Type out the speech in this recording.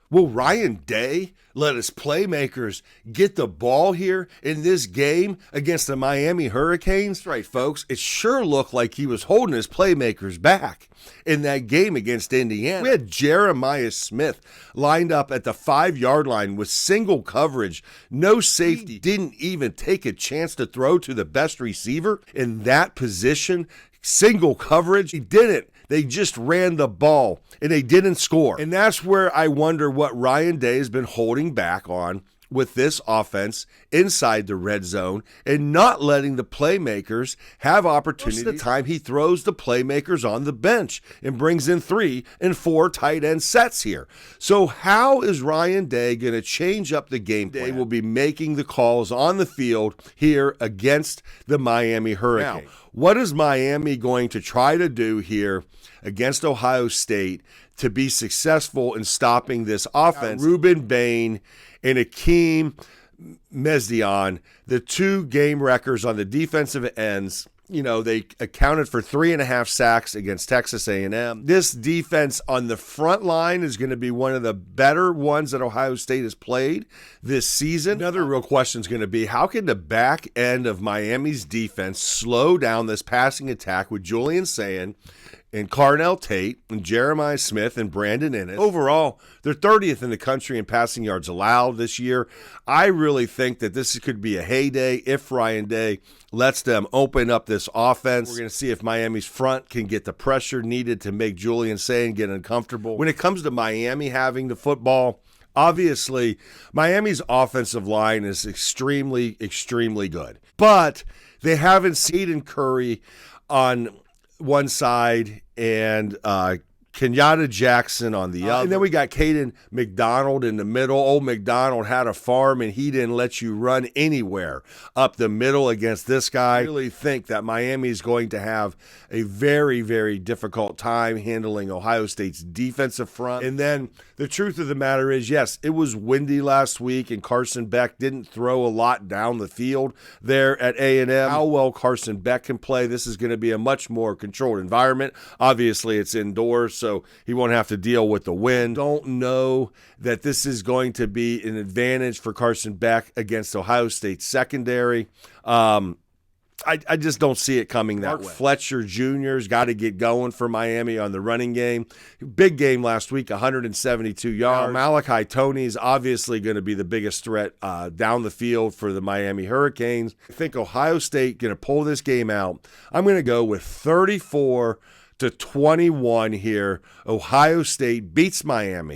Will Ryan Day let his playmakers get the ball here in this game against the Miami Hurricanes? Right, folks, it sure looked like he was holding his playmakers back in that game against Indiana. We had Jeremiah Smith lined up at the 5-yard line with single coverage, no safety, he didn't even take a chance to throw to the best receiver in that position. Single coverage, he didn't. They just ran the ball, and they didn't score. And that's where I wonder what Ryan Day has been holding back on with this offense inside the red zone and not letting the playmakers have opportunity. Most of the time, he throws the playmakers on the bench and brings in 3 and 4 tight end sets here. So how is Ryan Day going to change up the game plan? Day will be making the calls on the field here against the Miami Hurricanes. Now, what is Miami going to try to do here against Ohio State to be successful in stopping this offense? Ruben Bain and Akeem Mesdion, the 2 game wreckers on the defensive ends. You know, they accounted for 3.5 sacks against Texas A&M. This defense on the front line is going to be one of the better ones that Ohio State has played this season. Another real question is going to be, how can the back end of Miami's defense slow down this passing attack with Julian Sayin and Carnell Tate and Jeremiah Smith and Brandon Ennis? Overall, they're 30th in the country in passing yards allowed this year. I really think that this could be a heyday if Ryan Day lets them open up this offense. We're going to see if Miami's front can get the pressure needed to make Julian Sayin get uncomfortable. When it comes to Miami having the football, obviously, Miami's offensive line is extremely, extremely good. But they haven't seen Curry on one side and Kenyatta Jackson on the other. And then we got Caden McDonald in the middle. Old McDonald had a farm, and he didn't let you run anywhere up the middle against this guy. I really think that Miami is going to have a very, very difficult time handling Ohio State's defensive front. And then the truth of the matter is, yes, it was windy last week, and Carson Beck didn't throw a lot down the field there at A&M. How well Carson Beck can play, this is going to be a much more controlled environment. Obviously, it's indoors, so he won't have to deal with the wind. Don't know that this is going to be an advantage for Carson Beck against Ohio State secondary. I just don't see it coming that way. Fletcher Jr.'s got to get going for Miami on the running game. Big game last week, 172 yards. Malachi Toney is obviously going to be the biggest threat down the field for the Miami Hurricanes. I think Ohio State going to pull this game out. I'm going to go with 34-21 here. Ohio State beats Miami.